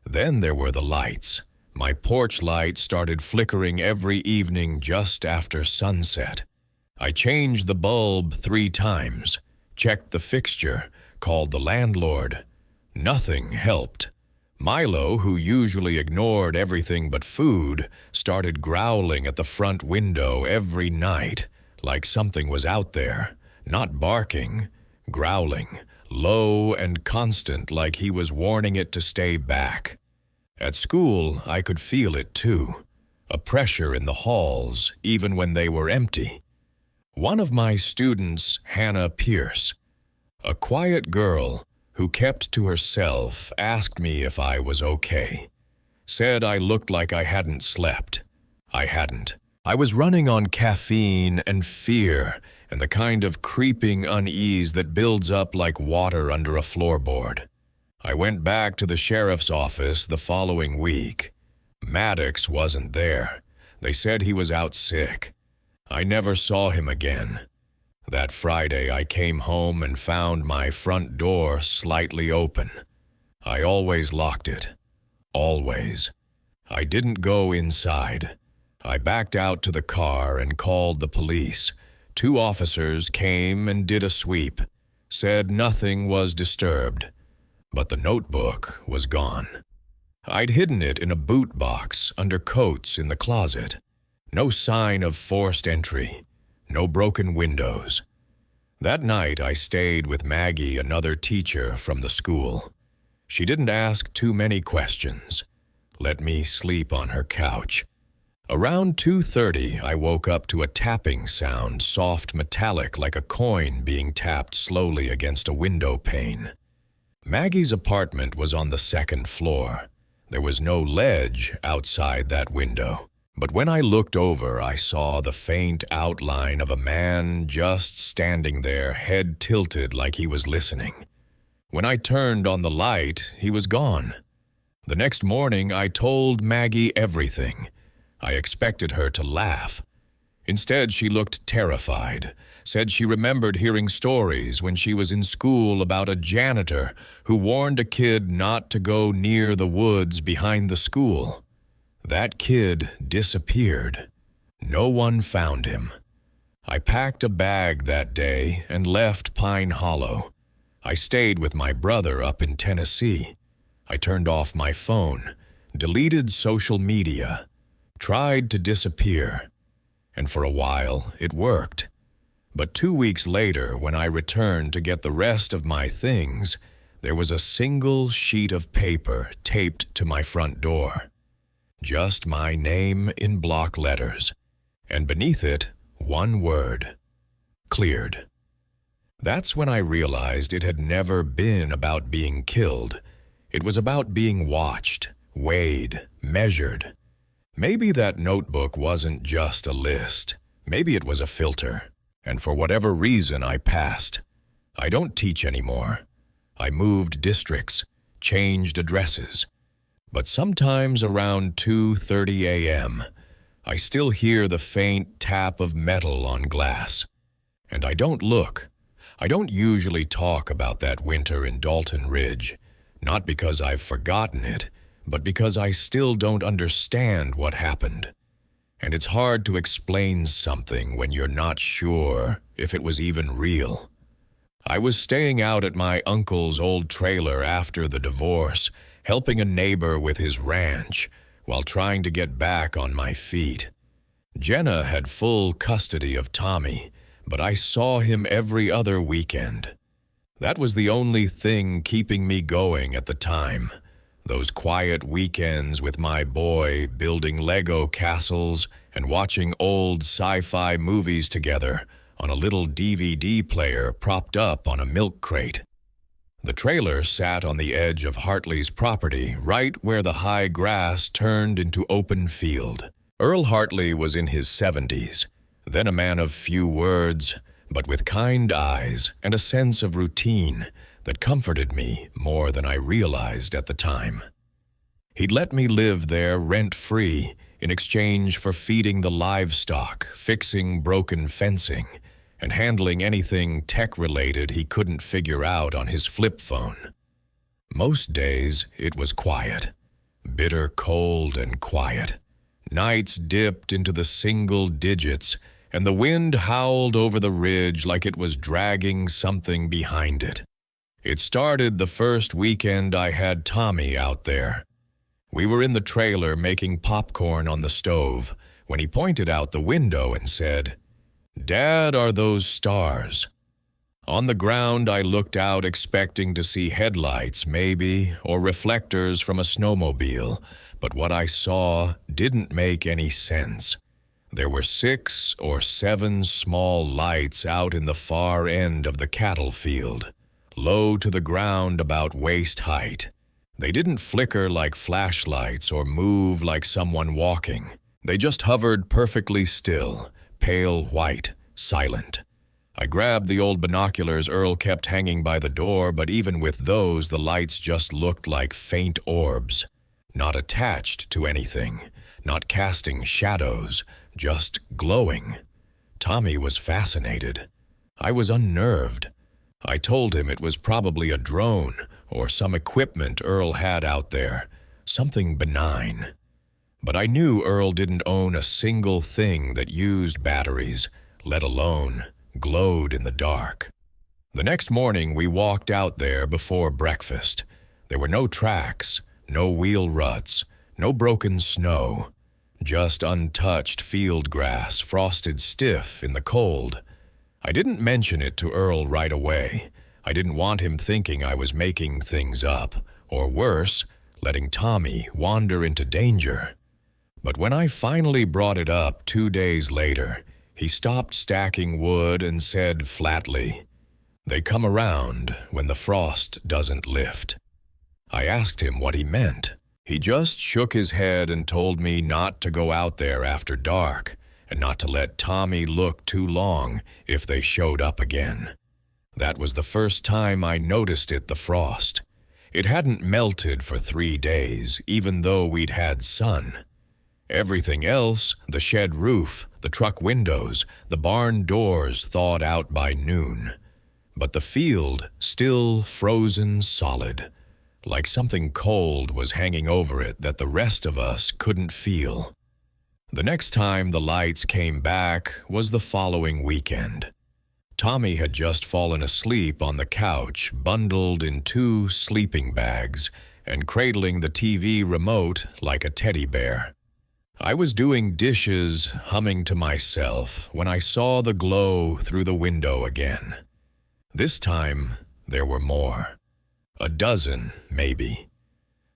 Then there were the lights. My porch light started flickering every evening just after sunset. I changed the bulb 3 times, checked the fixture, called the landlord. Nothing helped. Milo, who usually ignored everything but food, started growling at the front window every night, like something was out there, not barking, growling, low and constant, like he was warning it to stay back. At school, I could feel it too, a pressure in the halls, even when they were empty. One of my students, Hannah Pierce, a quiet girl who kept to herself, asked me if I was okay. Said I looked like I hadn't slept. I hadn't. I was running on caffeine and fear and the kind of creeping unease that builds up like water under a floorboard. I went back to the sheriff's office the following week. Maddox wasn't there. They said he was out sick. I never saw him again. That Friday, I came home and found my front door slightly open. I always locked it. Always. I didn't go inside. I backed out to the car and called the police. 2 officers came and did a sweep, said nothing was disturbed, but the notebook was gone. I'd hidden it in a boot box under coats in the closet. No sign of forced entry, no broken windows. That night I stayed with Maggie, another teacher from the school. She didn't ask too many questions. Let me sleep on her couch. Around 2:30, I woke up to a tapping sound, soft metallic like a coin being tapped slowly against a window pane. Maggie's apartment was on the 2nd floor. There was no ledge outside that window. But when I looked over, I saw the faint outline of a man just standing there, head tilted like he was listening. When I turned on the light, he was gone. The next morning, I told Maggie everything. I expected her to laugh. Instead, she looked terrified, said she remembered hearing stories when she was in school about a janitor who warned a kid not to go near the woods behind the school. That kid disappeared. No one found him. I packed a bag that day and left Pine Hollow. I stayed with my brother up in Tennessee. I turned off my phone, deleted social media, tried to disappear, and for a while it worked. But 2 weeks later, when I returned to get the rest of my things, there was a single sheet of paper taped to my front door. Just my name in block letters, and beneath it, one word: cleared. That's when I realized it had never been about being killed. It was about being watched, weighed, measured. Maybe that notebook wasn't just a list. Maybe it was a filter. And for whatever reason, I passed. I don't teach anymore. I moved districts, changed addresses. But sometimes around 2:30 a.m., I still hear the faint tap of metal on glass. And I don't look. I don't usually talk about that winter in Dalton Ridge, not because I've forgotten it, but because I still don't understand what happened. And it's hard to explain something when you're not sure if it was even real. I was staying out at my uncle's old trailer after the divorce, helping a neighbor with his ranch, while trying to get back on my feet. Jenna had full custody of Tommy, but I saw him every other weekend. That was the only thing keeping me going at the time. Those quiet weekends with my boy, building Lego castles and watching old sci-fi movies together on a little DVD player propped up on a milk crate. The trailer sat on the edge of Hartley's property, right where the high grass turned into open field. Earl Hartley was in his 70s, then a man of few words, but with kind eyes and a sense of routine that comforted me more than I realized at the time. He'd let me live there rent-free in exchange for feeding the livestock, fixing broken fencing, and handling anything tech-related he couldn't figure out on his flip phone. Most days it was quiet, bitter cold and quiet. Nights dipped into the single digits, and the wind howled over the ridge like it was dragging something behind it. It started the first weekend I had Tommy out there. We were in the trailer making popcorn on the stove when he pointed out the window and said, "Dad, are those stars?" On the ground, I looked out expecting to see headlights, maybe, or reflectors from a snowmobile, but what I saw didn't make any sense. There were 6 or 7 small lights out in the far end of the cattle field, low to the ground about waist height. They didn't flicker like flashlights or move like someone walking. They just hovered perfectly still, pale white, silent. I grabbed the old binoculars Earl kept hanging by the door, but even with those, the lights just looked like faint orbs, not attached to anything, not casting shadows, just glowing. Tommy was fascinated. I was unnerved. I told him it was probably a drone or some equipment Earl had out there, something benign. But I knew Earl didn't own a single thing that used batteries, let alone glowed in the dark. The next morning we walked out there before breakfast. There were no tracks, no wheel ruts, no broken snow, just untouched field grass frosted stiff in the cold. I didn't mention it to Earl right away. I didn't want him thinking I was making things up, or worse, letting Tommy wander into danger. But when I finally brought it up 2 days later, he stopped stacking wood and said flatly, "They come around when the frost doesn't lift." I asked him what he meant. He just shook his head and told me not to go out there after dark and not to let Tommy look too long if they showed up again. That was the first time I noticed the frost. It hadn't melted for 3 days, even though we'd had sun. Everything else, the shed roof, the truck windows, the barn doors thawed out by noon. But the field still frozen solid, like something cold was hanging over it that the rest of us couldn't feel. The next time the lights came back was the following weekend. Tommy had just fallen asleep on the couch, bundled in 2 sleeping bags and cradling the TV remote like a teddy bear. I was doing dishes, humming to myself, when I saw the glow through the window again. This time, there were more. 12, maybe.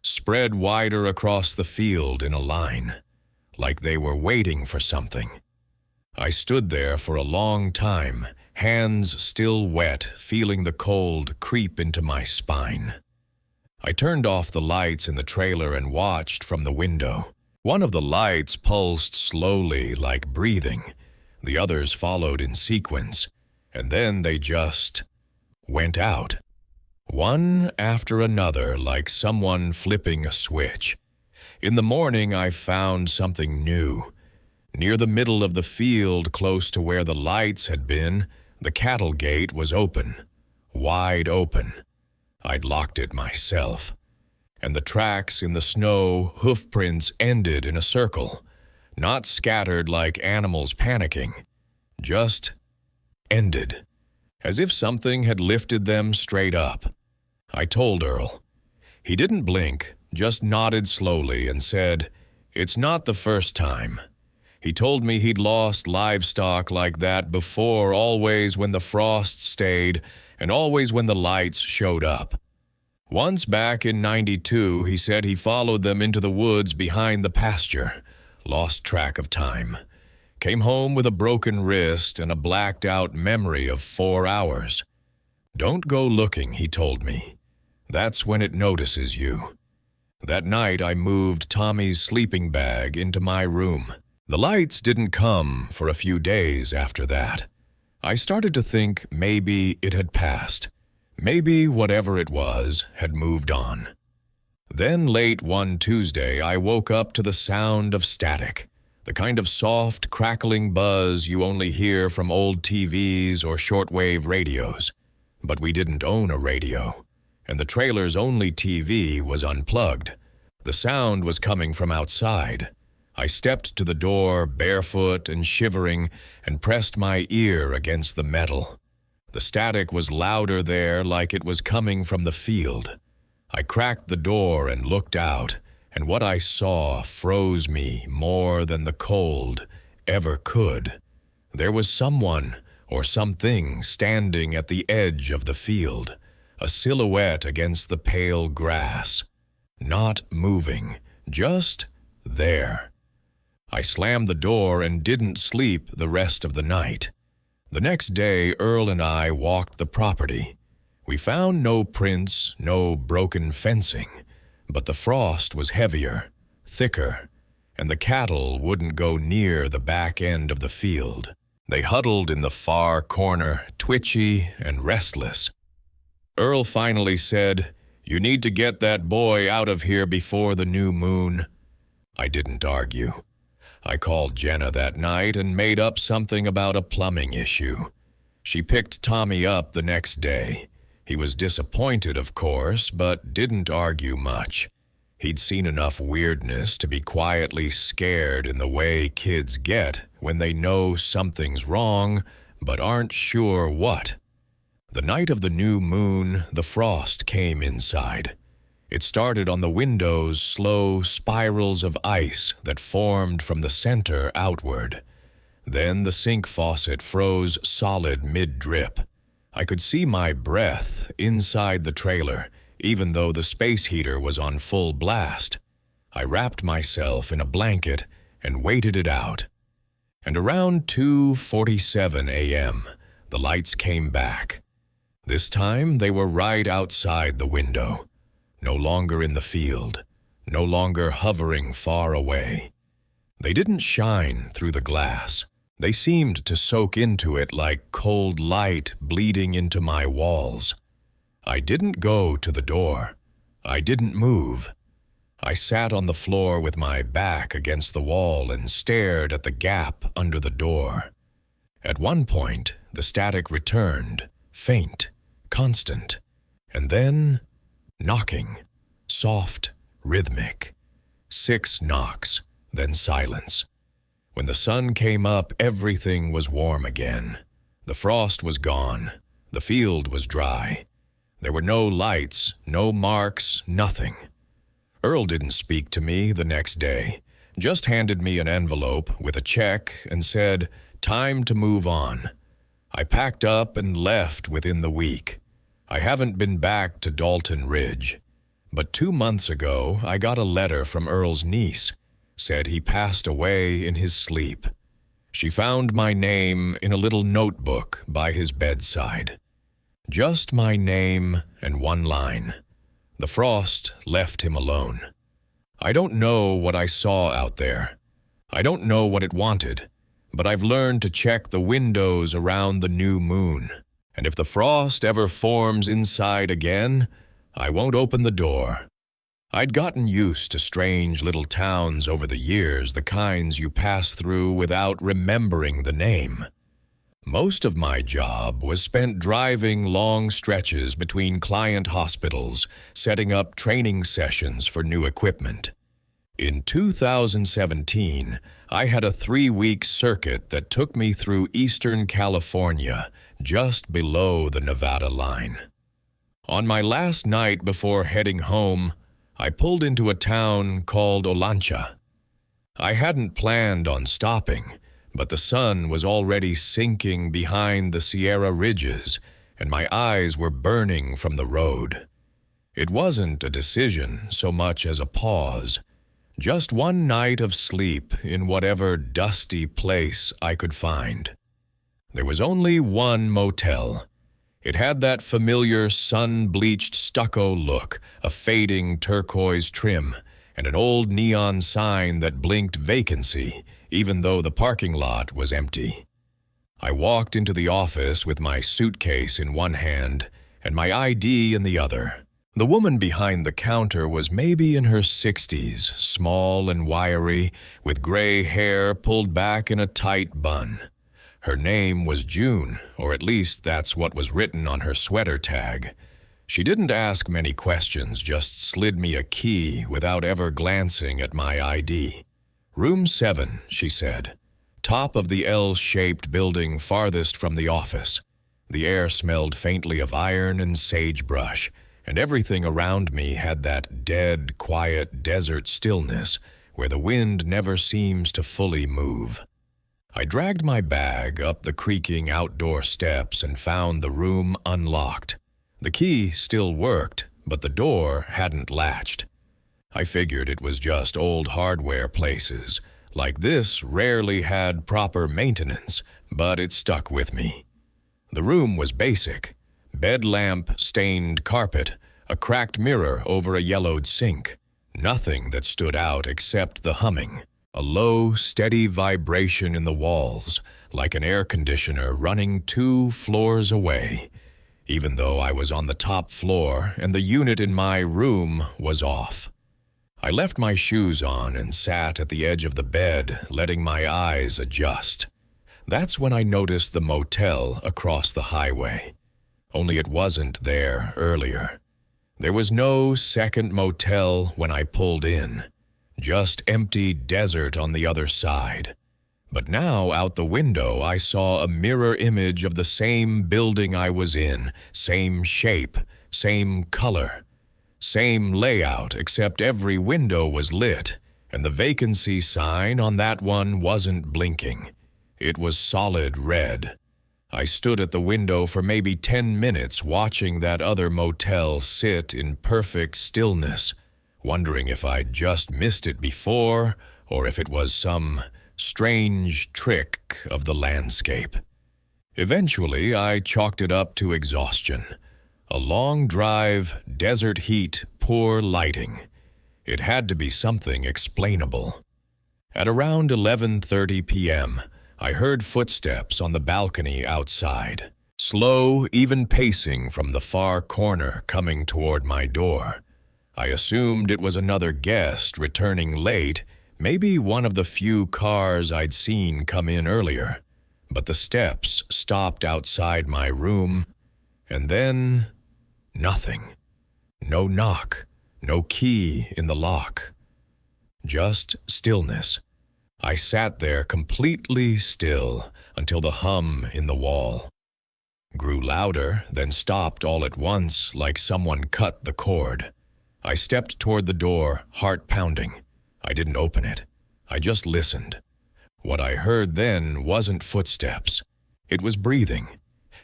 Spread wider across the field in a line, like they were waiting for something. I stood there for a long time, hands still wet, feeling the cold creep into my spine. I turned off the lights in the trailer and watched from the window. One of the lights pulsed slowly, like breathing. The others followed in sequence, and then they just went out. One after another, like someone flipping a switch. In the morning, I found something new. Near the middle of the field, close to where the lights had been, the cattle gate was open, wide open. I'd locked it myself. And the tracks in the snow, hoof prints ended in a circle, not scattered like animals panicking, just ended, as if something had lifted them straight up. I told Earl. He didn't blink, just nodded slowly and said, "It's not the first time." He told me he'd lost livestock like that before, always when the frost stayed and always when the lights showed up. Once back in '92, he said he followed them into the woods behind the pasture, lost track of time, came home with a broken wrist and a blacked-out memory of 4 hours. "Don't go looking," he told me. "That's when it notices you." That night, I moved Tommy's sleeping bag into my room. The lights didn't come for a few days after that. I started to think maybe it had passed. Maybe whatever it was had moved on. Then late one Tuesday, I woke up to the sound of static, the kind of soft, crackling buzz you only hear from old TVs or shortwave radios. But we didn't own a radio, and the trailer's only TV was unplugged. The sound was coming from outside. I stepped to the door, barefoot and shivering, and pressed my ear against the metal. The static was louder there, like it was coming from the field. I cracked the door and looked out, and what I saw froze me more than the cold ever could. There was someone or something standing at the edge of the field, a silhouette against the pale grass. Not moving, just there. I slammed the door and didn't sleep the rest of the night. The next day, Earl and I walked the property. We found no prints, no broken fencing, but the frost was heavier, thicker, and the cattle wouldn't go near the back end of the field. They huddled in the far corner, twitchy and restless. Earl finally said, "You need to get that boy out of here before the new moon." I didn't argue. I called Jenna that night and made up something about a plumbing issue. She picked Tommy up the next day. He was disappointed, of course, but didn't argue much. He'd seen enough weirdness to be quietly scared in the way kids get when they know something's wrong but aren't sure what. The night of the new moon, the frost came inside. It started on the windows, slow spirals of ice that formed from the center outward. Then the sink faucet froze solid mid-drip. I could see my breath inside the trailer, even though the space heater was on full blast. I wrapped myself in a blanket and waited it out. And around 2:47 a.m., the lights came back. This time they were right outside the window, no longer in the field, no longer hovering far away. They didn't shine through the glass. They seemed to soak into it like cold light bleeding into my walls. I didn't go to the door. I didn't move. I sat on the floor with my back against the wall and stared at the gap under the door. At one point, the static returned, faint, constant, and then knocking, soft, rhythmic. 6 knocks, then silence. When the sun came up, everything was warm again. The frost was gone. The field was dry. There were no lights, no marks, nothing. Earl didn't speak to me the next day, just handed me an envelope with a check and said, "Time to move on." I packed up and left within the week. I haven't been back to Dalton Ridge. But 2 months ago, I got a letter from Earl's niece. Said he passed away in his sleep. She found my name in a little notebook by his bedside. Just my name and one line. The frost left him alone. I don't know what I saw out there. I don't know what it wanted, but I've learned to check the windows around the new moon. And if the frost ever forms inside again, I won't open the door. I'd gotten used to strange little towns over the years, the kinds you pass through without remembering the name. Most of my job was spent driving long stretches between client hospitals, setting up training sessions for new equipment. In 2017, I had a 3-week circuit that took me through Eastern California, just below the Nevada line. On my last night before heading home, I pulled into a town called Olancha. I hadn't planned on stopping, but the sun was already sinking behind the Sierra Ridges, and my eyes were burning from the road. It wasn't a decision so much as a pause, just one night of sleep in whatever dusty place I could find. There was only one motel. It had that familiar sun-bleached stucco look, a fading turquoise trim, and an old neon sign that blinked vacancy, even though the parking lot was empty. I walked into the office with my suitcase in one hand and my ID in the other. The woman behind the counter was maybe in her 60s, small and wiry, with gray hair pulled back in a tight bun. Her name was June, or at least that's what was written on her sweater tag. She didn't ask many questions, just slid me a key without ever glancing at my ID. "Room 7, she said. Top of the L-shaped building farthest from the office. The air smelled faintly of iron and sagebrush, and everything around me had that dead, quiet desert stillness where the wind never seems to fully move. I dragged my bag up the creaking outdoor steps and found the room unlocked. The key still worked, but the door hadn't latched. I figured it was just old hardware places. Like this rarely had proper maintenance, but it stuck with me. The room was basic. Bed lamp, stained carpet, a cracked mirror over a yellowed sink. Nothing that stood out except the humming. A low, steady vibration in the walls, like an air conditioner running 2 floors away, even though I was on the top floor and the unit in my room was off. I left my shoes on and sat at the edge of the bed, letting my eyes adjust. That's when I noticed the motel across the highway. only it wasn't there earlier. There was no second motel when I pulled in, just empty desert on the other side. But now, out the window, I saw a mirror image of the same building I was in, same shape, same color, same layout, except every window was lit, and the vacancy sign on that one wasn't blinking. It was solid red. I stood at the window for maybe 10 minutes watching that other motel sit in perfect stillness, wondering if I'd just missed it before or if it was some strange trick of the landscape. Eventually, I chalked it up to exhaustion. A long drive, desert heat, poor lighting. It had to be something explainable. At around 11:30 p.m., I heard footsteps on the balcony outside, slow, even pacing from the far corner coming toward my door. I assumed it was another guest returning late, maybe one of the few cars I'd seen come in earlier. But the steps stopped outside my room, and then nothing. No knock, no key in the lock. Just stillness. I sat there completely still until the hum in the wall grew louder, then stopped all at once like someone cut the cord. I stepped toward the door, heart pounding. I didn't open it. I just listened. What I heard then wasn't footsteps. It was breathing.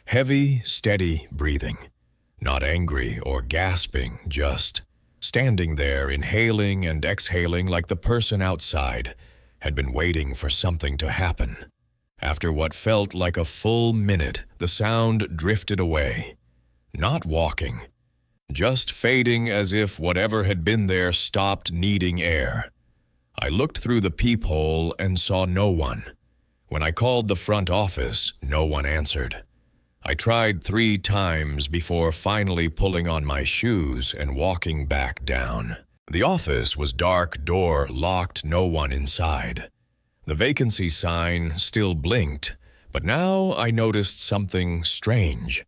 Heavy, steady breathing. Not angry or gasping, just standing there, inhaling and exhaling like the person outside had been waiting for something to happen. After what felt like a full minute, the sound drifted away. Not walking. Just fading as if whatever had been there stopped needing air. I looked through the peephole and saw no one. When I called the front office, no one answered. I tried 3 times before finally pulling on my shoes and walking back down. The office was dark, door locked, no one inside. The vacancy sign still blinked, but now I noticed something strange.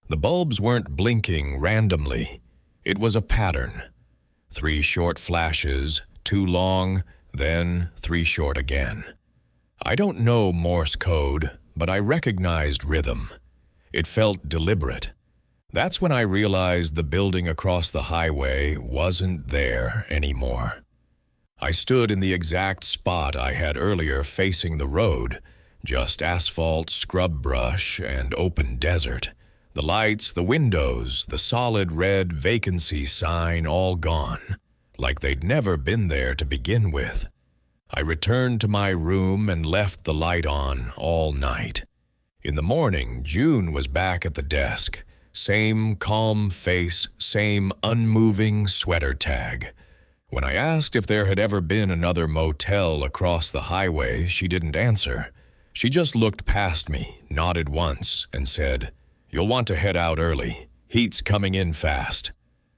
The bulbs weren't blinking randomly. It was a pattern. 3 short flashes, 2 long, then 3 short again. I don't know Morse code, but I recognized rhythm. It felt deliberate. That's when I realized the building across the highway wasn't there anymore. I stood in the exact spot I had earlier facing the road, just asphalt, scrub brush, and open desert. The lights, the windows, the solid red vacancy sign all gone, like they'd never been there to begin with. I returned to my room and left the light on all night. In the morning, June was back at the desk. Same calm face, same unmoving sweater tag. When I asked if there had ever been another motel across the highway, she didn't answer. She just looked past me, nodded once, and said, "You'll want to head out early. Heat's coming in fast."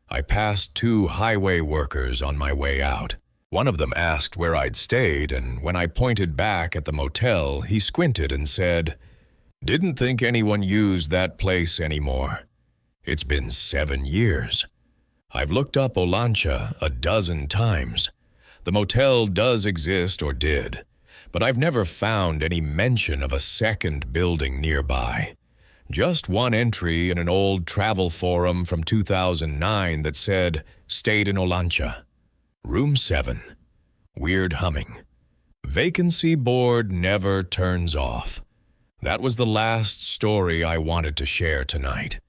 I passed 2 highway workers on my way out. One of them asked where I'd stayed, and when I pointed back at the motel, he squinted and said, "Didn't think anyone used that place anymore. It's been 7 years. I've looked up Olancha a dozen times. The motel does exist or did, but I've never found any mention of a second building nearby. Just one entry in an old travel forum from 2009 that said, stayed in Olancha. Room 7. Weird humming. Vacancy board never turns off. That was the last story I wanted to share tonight.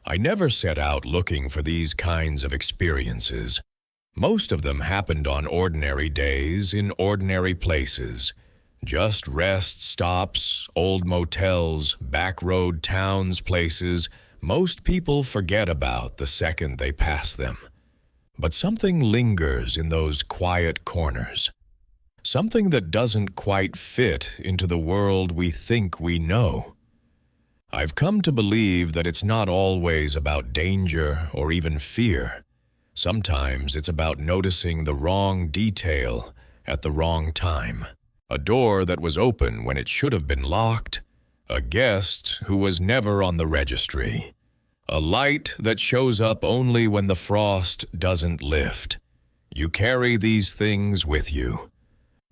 I never set out looking for these kinds of experiences. Most of them happened on ordinary days in ordinary places. Just rest stops, old motels, back road towns, places most people forget about the second they pass them. But something lingers in those quiet corners. Something that doesn't quite fit into the world we think we know. I've come to believe that it's not always about danger or even fear. Sometimes it's about noticing the wrong detail at the wrong time. A door that was open when it should have been locked. A guest who was never on the registry. A light that shows up only when the frost doesn't lift. You carry these things with you.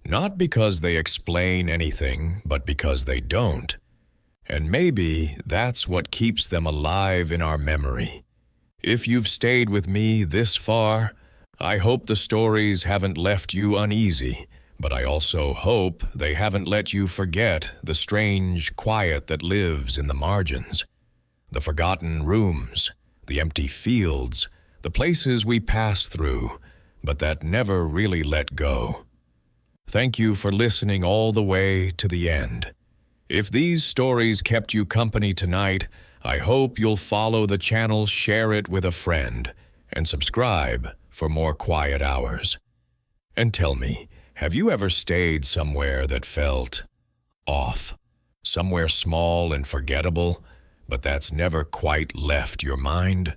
Not because they explain anything, but because they don't. And maybe that's what keeps them alive in our memory. If you've stayed with me this far, I hope the stories haven't left you uneasy, but I also hope they haven't let you forget the strange quiet that lives in the margins. The forgotten rooms, the empty fields, the places we pass through, but that never really let go. Thank you for listening all the way to the end. If these stories kept you company tonight, I hope you'll follow the channel, share it with a friend, and subscribe for more quiet hours. And tell me, have you ever stayed somewhere that felt off? Somewhere small and forgettable, but that's never quite left your mind?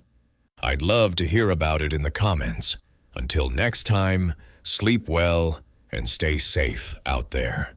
I'd love to hear about it in the comments. Until next time, sleep well and stay safe out there.